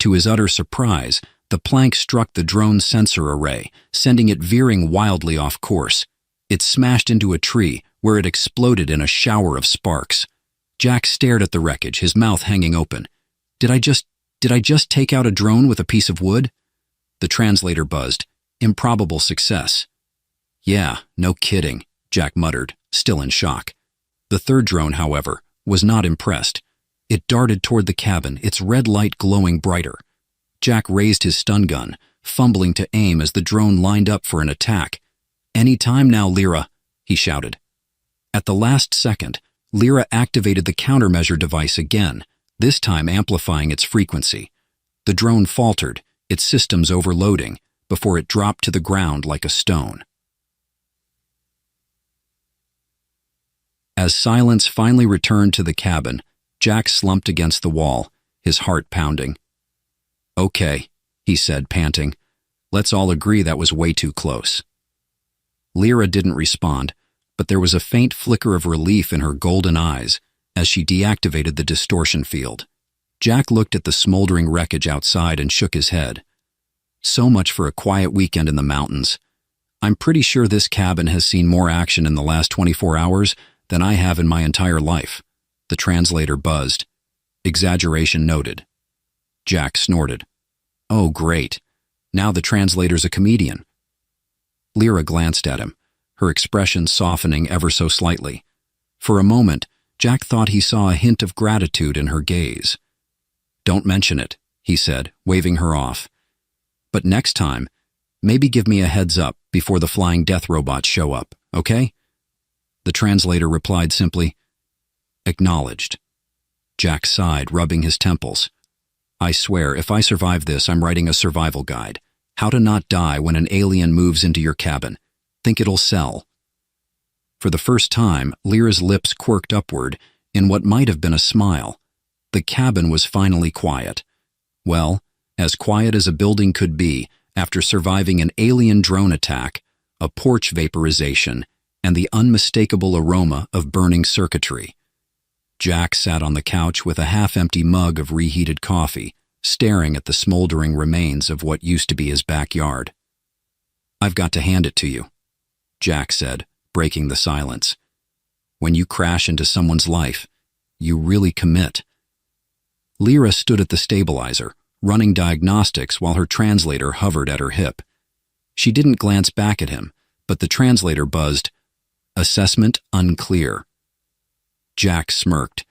To his utter surprise, the plank struck the drone's sensor array, sending it veering wildly off course. It smashed into a tree, where it exploded in a shower of sparks. Jack stared at the wreckage, his mouth hanging open. Did I just take out a drone with a piece of wood? The translator buzzed. Improbable success. Yeah, no kidding, Jack muttered, still in shock. The third drone, however, was not impressed. It darted toward the cabin, its red light glowing brighter. Jack raised his stun gun, fumbling to aim as the drone lined up for an attack. Any time now, Lyra, he shouted. At the last second, Lyra activated the countermeasure device again, this time amplifying its frequency. The drone faltered, its systems overloading, before it dropped to the ground like a stone. As silence finally returned to the cabin, Jack slumped against the wall, his heart pounding. Okay, he said, panting. Let's all agree that was way too close. Lyra didn't respond, but there was a faint flicker of relief in her golden eyes as she deactivated the distortion field. Jack looked at the smoldering wreckage outside and shook his head. So much for a quiet weekend in the mountains. I'm pretty sure this cabin has seen more action in the last 24 hours than I have in my entire life. The translator buzzed. Exaggeration noted. Jack snorted. Oh, great. Now the translator's a comedian. Lyra glanced at him, her expression softening ever so slightly. For a moment, Jack thought he saw a hint of gratitude in her gaze. Don't mention it, he said, waving her off. But next time, maybe give me a heads up before the flying death robots show up, okay? The translator replied simply, Acknowledged. Jack sighed, rubbing his temples. I swear, if I survive this, I'm writing a survival guide. How to not die when an alien moves into your cabin. Think it'll sell. For the first time, Lyra's lips quirked upward in what might have been a smile. The cabin was finally quiet. Well, as quiet as a building could be after surviving an alien drone attack, a porch vaporization, and the unmistakable aroma of burning circuitry. Jack sat on the couch with a half-empty mug of reheated coffee, staring at the smoldering remains of what used to be his backyard. I've got to hand it to you, Jack said, breaking the silence. When you crash into someone's life, you really commit. Lyra stood at the stabilizer, running diagnostics while her translator hovered at her hip. She didn't glance back at him, but the translator buzzed, Assessment unclear. Jack smirked.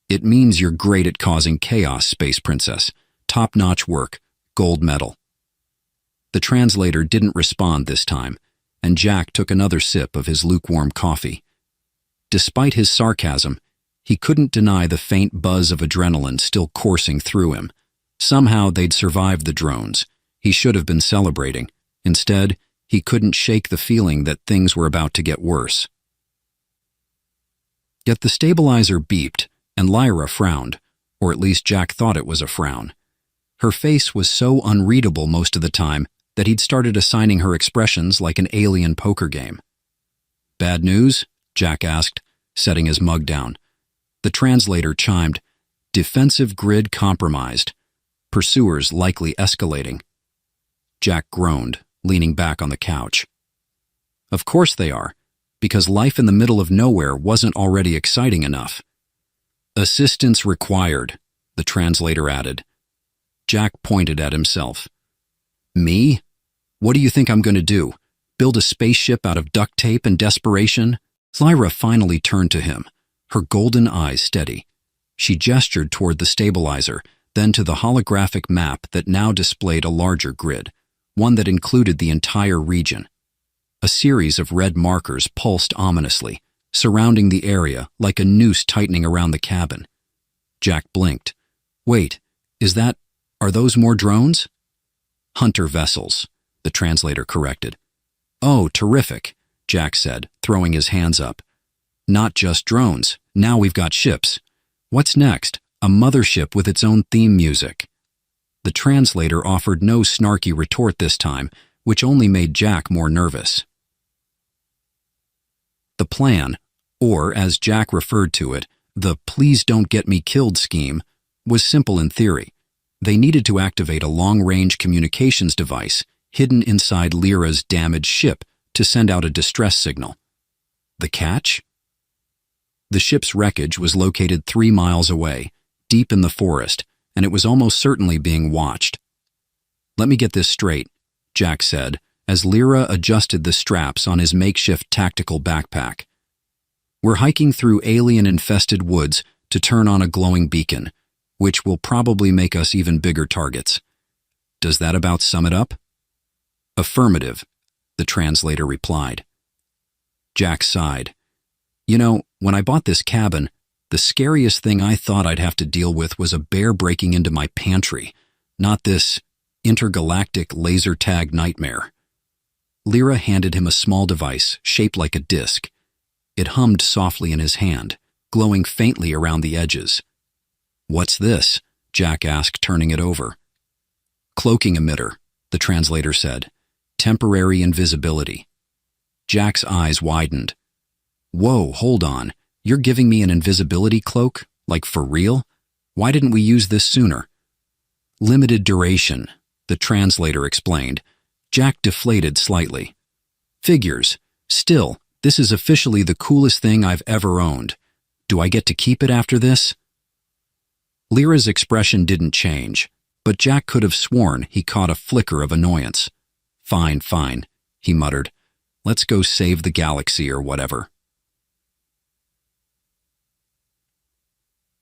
It means you're great at causing chaos, Space Princess. Top-notch work, gold medal. The translator didn't respond this time, and Jack took another sip of his lukewarm coffee. Despite his sarcasm, he couldn't deny the faint buzz of adrenaline still coursing through him. Somehow they'd survived the drones. He should have been celebrating. Instead, he couldn't shake the feeling that things were about to get worse. Yet the stabilizer beeped, and Lyra frowned, or at least Jack thought it was a frown. Her face was so unreadable most of the time that he'd started assigning her expressions like an alien poker game. Bad news? Jack asked, setting his mug down. The translator chimed, Defensive grid compromised. Pursuers likely escalating. Jack groaned, leaning back on the couch. Of course they are, because life in the middle of nowhere wasn't already exciting enough. Assistance required, the translator added. Jack pointed at himself. Me? What do you think I'm going to do? Build a spaceship out of duct tape and desperation? Lyra finally turned to him, her golden eyes steady. She gestured toward the stabilizer, then to the holographic map that now displayed a larger grid, one that included the entire region. A series of red markers pulsed ominously, surrounding the area like a noose tightening around the cabin. Jack blinked. Wait, are those more drones? Hunter vessels, the translator corrected. Oh, terrific, Jack said, throwing his hands up. Not just drones, now we've got ships. What's next? A mothership with its own theme music. The translator offered no snarky retort this time, which only made Jack more nervous. The plan, or as Jack referred to it, the please don't get me killed scheme, was simple in theory. They needed to activate a long-range communications device hidden inside Lyra's damaged ship to send out a distress signal. The catch? The ship's wreckage was located 3 miles away, deep in the forest, and it was almost certainly being watched. Let me get this straight, Jack said, as Lyra adjusted the straps on his makeshift tactical backpack. We're hiking through alien-infested woods to turn on a glowing beacon, which will probably make us even bigger targets. Does that about sum it up? Affirmative, the translator replied. Jack sighed. You know, when I bought this cabin, the scariest thing I thought I'd have to deal with was a bear breaking into my pantry, not this intergalactic laser tag nightmare. Lyra handed him a small device shaped like a disc. It hummed softly in his hand, glowing faintly around the edges. What's this? Jack asked, turning it over. Cloaking emitter, the translator said. Temporary invisibility. Jack's eyes widened. Whoa, hold on. You're giving me an invisibility cloak? Like for real? Why didn't we use this sooner? Limited duration, the translator explained. Jack deflated slightly. Figures. Still, this is officially the coolest thing I've ever owned. Do I get to keep it after this? Lyra's expression didn't change, but Jack could have sworn he caught a flicker of annoyance. Fine, fine, he muttered. Let's go save the galaxy or whatever.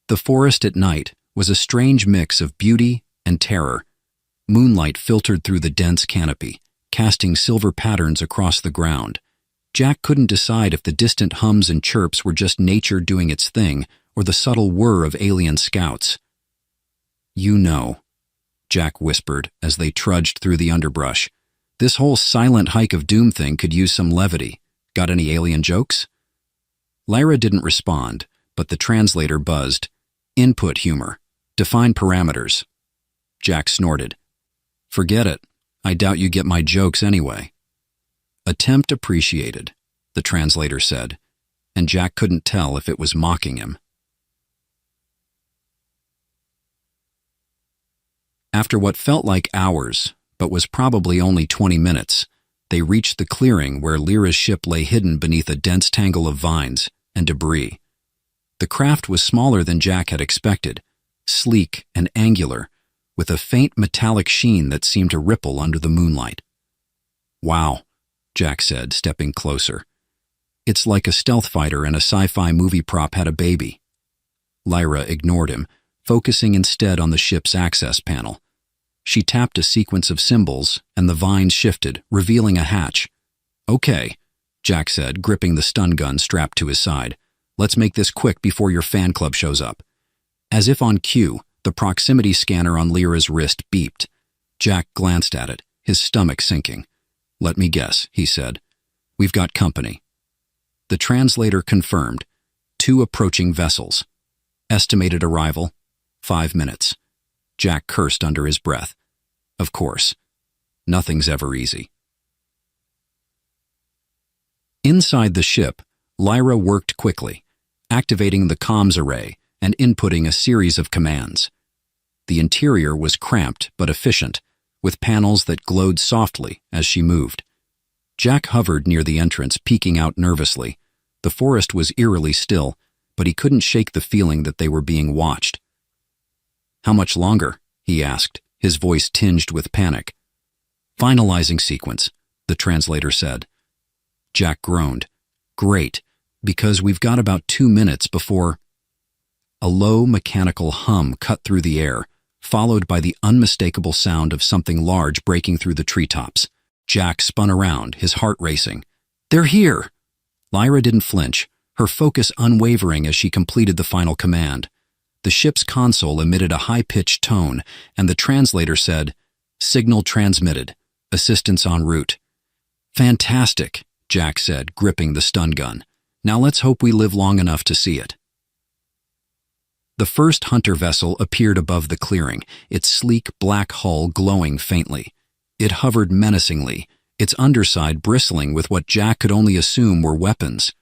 The forest at night was a strange mix of beauty and terror. Moonlight filtered through the dense canopy, casting silver patterns across the ground. Jack couldn't decide if the distant hums and chirps were just nature doing its thing or the subtle whir of alien scouts. You know, Jack whispered as they trudged through the underbrush. This whole silent hike of doom thing could use some levity. Got any alien jokes? Lyra didn't respond, but the translator buzzed. Input humor. Define parameters. Jack snorted. Forget it. I doubt you get my jokes anyway. Attempt appreciated, the translator said, and Jack couldn't tell if it was mocking him. After what felt like hours, but was probably only 20 minutes, they reached the clearing where Lyra's ship lay hidden beneath a dense tangle of vines and debris. The craft was smaller than Jack had expected, sleek and angular, with a faint metallic sheen that seemed to ripple under the moonlight. Wow, Jack said, stepping closer. It's like a stealth fighter and a sci-fi movie prop had a baby. Lyra ignored him, focusing instead on the ship's access panel. She tapped a sequence of symbols, and the vines shifted, revealing a hatch. Okay, Jack said, gripping the stun gun strapped to his side. Let's make this quick before your fan club shows up. As if on cue, the proximity scanner on Lyra's wrist beeped. Jack glanced at it, his stomach sinking. Let me guess, he said. We've got company. The translator confirmed. 2 approaching vessels. Estimated arrival, 5 minutes. Jack cursed under his breath. Of course. Nothing's ever easy. Inside the ship, Lyra worked quickly, activating the comms array and inputting a series of commands. The interior was cramped but efficient, with panels that glowed softly as she moved. Jack hovered near the entrance, peeking out nervously. The forest was eerily still, but he couldn't shake the feeling that they were being watched. How much longer? He asked, his voice tinged with panic. Finalizing sequence, the translator said. Jack groaned. Great, because we've got about 2 minutes before... A low mechanical hum cut through the air, followed by the unmistakable sound of something large breaking through the treetops. Jack spun around, his heart racing. They're here! Lyra didn't flinch, her focus unwavering as she completed the final command. The ship's console emitted a high-pitched tone, and the translator said, Signal transmitted. Assistance en route. Fantastic, Jack said, gripping the stun gun. Now let's hope we live long enough to see it. The first hunter vessel appeared above the clearing, its sleek black hull glowing faintly. It hovered menacingly, its underside bristling with what Jack could only assume were weapons.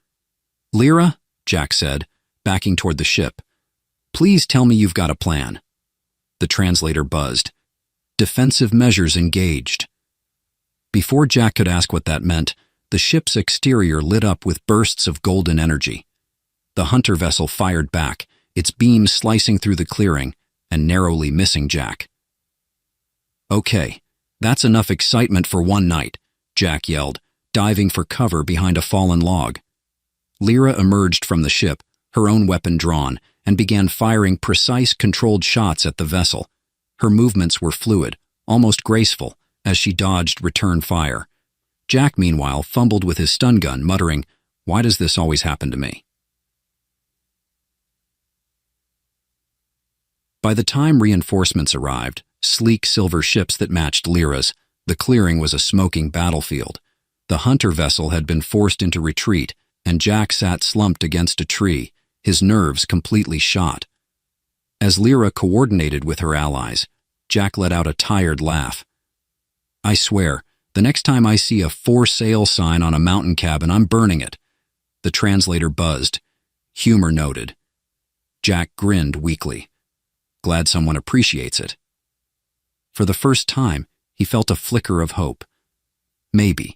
Lyra, Jack said, backing toward the ship. Please tell me you've got a plan. The translator buzzed. Defensive measures engaged. Before Jack could ask what that meant, the ship's exterior lit up with bursts of golden energy. The hunter vessel fired back, its beams slicing through the clearing and narrowly missing Jack. Okay, that's enough excitement for one night, Jack yelled, diving for cover behind a fallen log. Lyra emerged from the ship, her own weapon drawn, and began firing precise, controlled shots at the vessel. Her movements were fluid, almost graceful, as she dodged return fire. Jack, meanwhile, fumbled with his stun gun, muttering, Why does this always happen to me? By the time reinforcements arrived, sleek silver ships that matched Lyra's, the clearing was a smoking battlefield. The hunter vessel had been forced into retreat, and Jack sat slumped against a tree, his nerves completely shot. As Lyra coordinated with her allies, Jack let out a tired laugh. I swear, the next time I see a for sale sign on a mountain cabin, I'm burning it. The translator buzzed. Humor noted. Jack grinned weakly. Glad someone appreciates it. For the first time, he felt a flicker of hope. Maybe,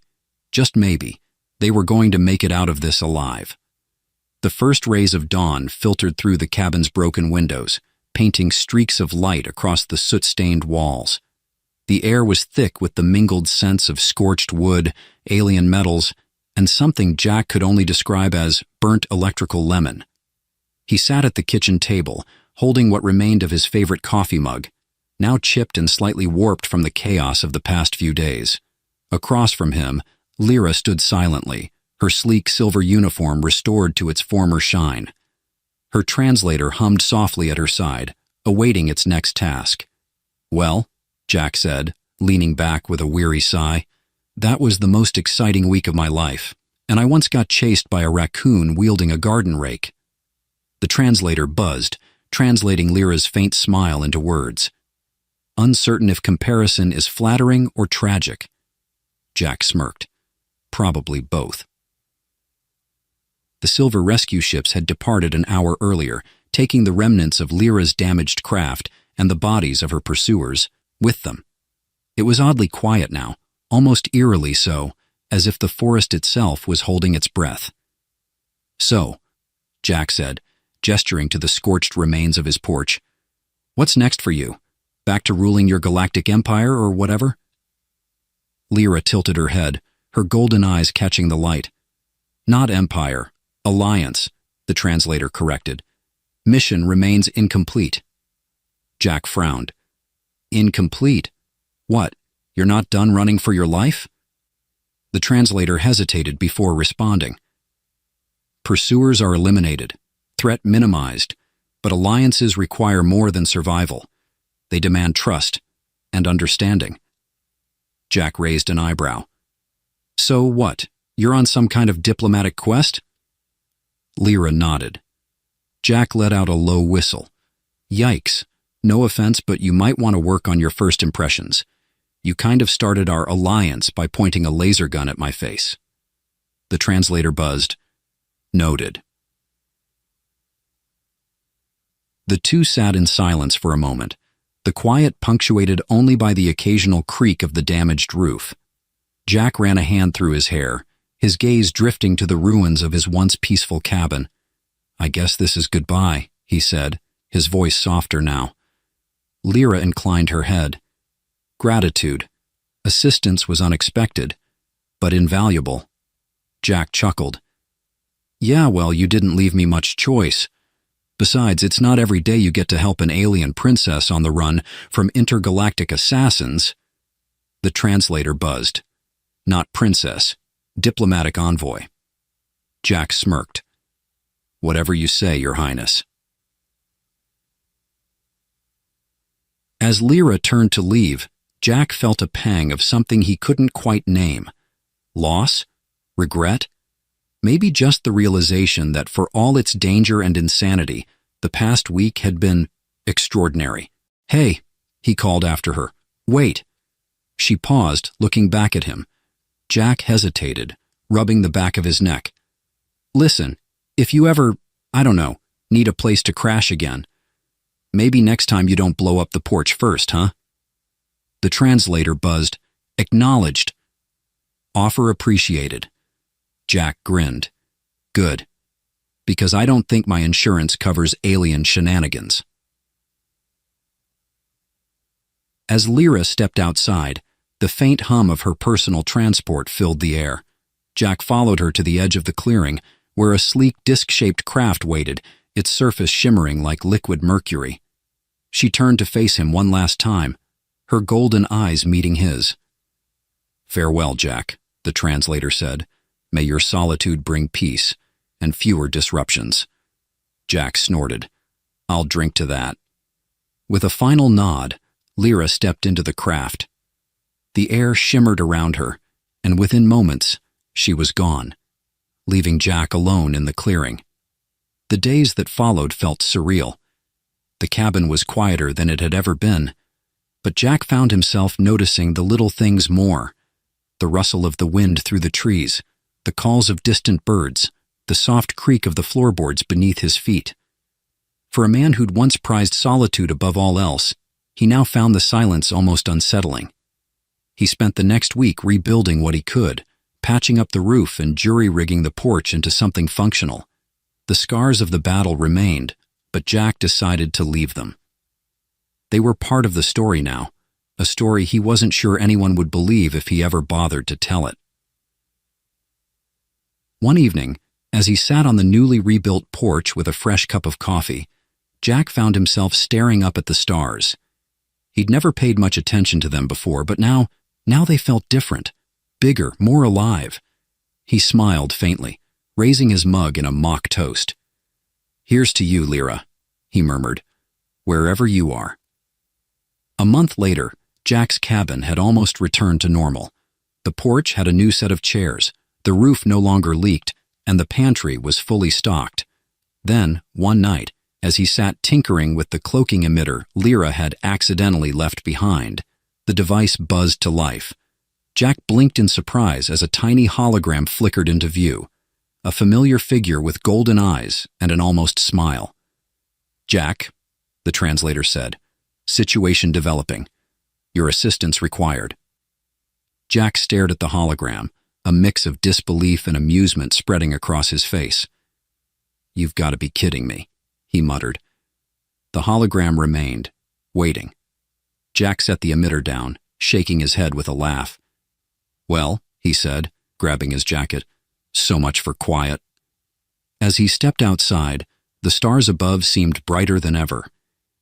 just maybe, they were going to make it out of this alive. The first rays of dawn filtered through the cabin's broken windows, painting streaks of light across the soot-stained walls. The air was thick with the mingled scents of scorched wood, alien metals, and something Jack could only describe as burnt electrical lemon. He sat at the kitchen table, holding what remained of his favorite coffee mug, now chipped and slightly warped from the chaos of the past few days. Across from him, Lyra stood silently, her sleek silver uniform restored to its former shine. Her translator hummed softly at her side, awaiting its next task. Well, Jack said, leaning back with a weary sigh, that was the most exciting week of my life, and I once got chased by a raccoon wielding a garden rake. The translator buzzed, translating Lyra's faint smile into words. Uncertain if comparison is flattering or tragic. Jack smirked. Probably both. The silver rescue ships had departed an hour earlier, taking the remnants of Lyra's damaged craft and the bodies of her pursuers with them. It was oddly quiet now, almost eerily so, as if the forest itself was holding its breath. So, Jack said, gesturing to the scorched remains of his porch, what's next for you? Back to ruling your galactic empire or whatever? Lyra tilted her head, her golden eyes catching the light. Not empire, alliance, the translator corrected. Mission remains incomplete. Jack frowned. Incomplete? What, you're not done running for your life? The translator hesitated before responding. Pursuers are eliminated, threat minimized, but alliances require more than survival. They demand trust and understanding. Jack raised an eyebrow. So what, you're on some kind of diplomatic quest? Lyra nodded. Jack let out a low whistle. Yikes, no offense, but you might want to work on your first impressions. You kind of started our alliance by pointing a laser gun at my face. The translator buzzed. Noted. The two sat in silence for a moment, the quiet punctuated only by the occasional creak of the damaged roof. Jack ran a hand through his hair, his gaze drifting to the ruins of his once peaceful cabin. I guess this is goodbye, he said, his voice softer now. Lyra inclined her head. Gratitude. Assistance was unexpected, but invaluable. Jack chuckled. Yeah, well, you didn't leave me much choice. Besides, it's not every day you get to help an alien princess on the run from intergalactic assassins. The translator buzzed. Not princess, diplomatic envoy. Jack smirked. Whatever you say, Your Highness. As Lyra turned to leave, Jack felt a pang of something he couldn't quite name. Loss? Regret? Maybe just the realization that for all its danger and insanity, the past week had been extraordinary. Hey, he called after her. Wait. She paused, looking back at him. Jack hesitated, rubbing the back of his neck. Listen, if you ever, need a place to crash again, maybe next time you don't blow up the porch first, huh? The translator buzzed. Acknowledged. Offer appreciated. Jack grinned. Good. Because I don't think my insurance covers alien shenanigans. As Lyra stepped outside, the faint hum of her personal transport filled the air. Jack followed her to the edge of the clearing, where a sleek disc-shaped craft waited, its surface shimmering like liquid mercury. She turned to face him one last time, her golden eyes meeting his. Farewell, Jack, the translator said. May your solitude bring peace and fewer disruptions. Jack snorted. I'll drink to that. With a final nod, Lyra stepped into the craft. The air shimmered around her, and within moments, she was gone, leaving Jack alone in the clearing. The days that followed felt surreal. The cabin was quieter than it had ever been, But Jack found himself noticing the little things more: the rustle of the wind through the trees, the calls of distant birds, the soft creak of the floorboards beneath his feet. For a man who'd once prized solitude above all else, he now found the silence almost unsettling. He spent the next week rebuilding what he could, patching up the roof and jury-rigging the porch into something functional. The scars of the battle remained, but Jack decided to leave them. They were part of the story now, a story he wasn't sure anyone would believe if he ever bothered to tell it. One evening, as he sat on the newly rebuilt porch with a fresh cup of coffee, Jack found himself staring up at the stars. He'd never paid much attention to them before, but now they felt different, bigger, more alive. He smiled faintly, raising his mug in a mock toast. "Here's to you, Lyra," he murmured, "wherever you are." A month later, Jack's cabin had almost returned to normal. The porch had a new set of chairs, the roof no longer leaked, and the pantry was fully stocked. Then, one night, as he sat tinkering with the cloaking emitter Lyra had accidentally left behind, the device buzzed to life. Jack blinked in surprise as a tiny hologram flickered into view, a familiar figure with golden eyes and an almost smile. "Jack," the translator said, "situation developing. Your assistance required." Jack stared at the hologram, a mix of disbelief and amusement spreading across his face. "You've got to be kidding me," he muttered. The hologram remained, waiting. Jack set the emitter down, shaking his head with a laugh. "Well," he said, grabbing his jacket, "so much for quiet." As he stepped outside, the stars above seemed brighter than ever,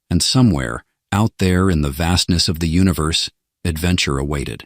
and somewhere, out there in the vastness of the universe, adventure awaited.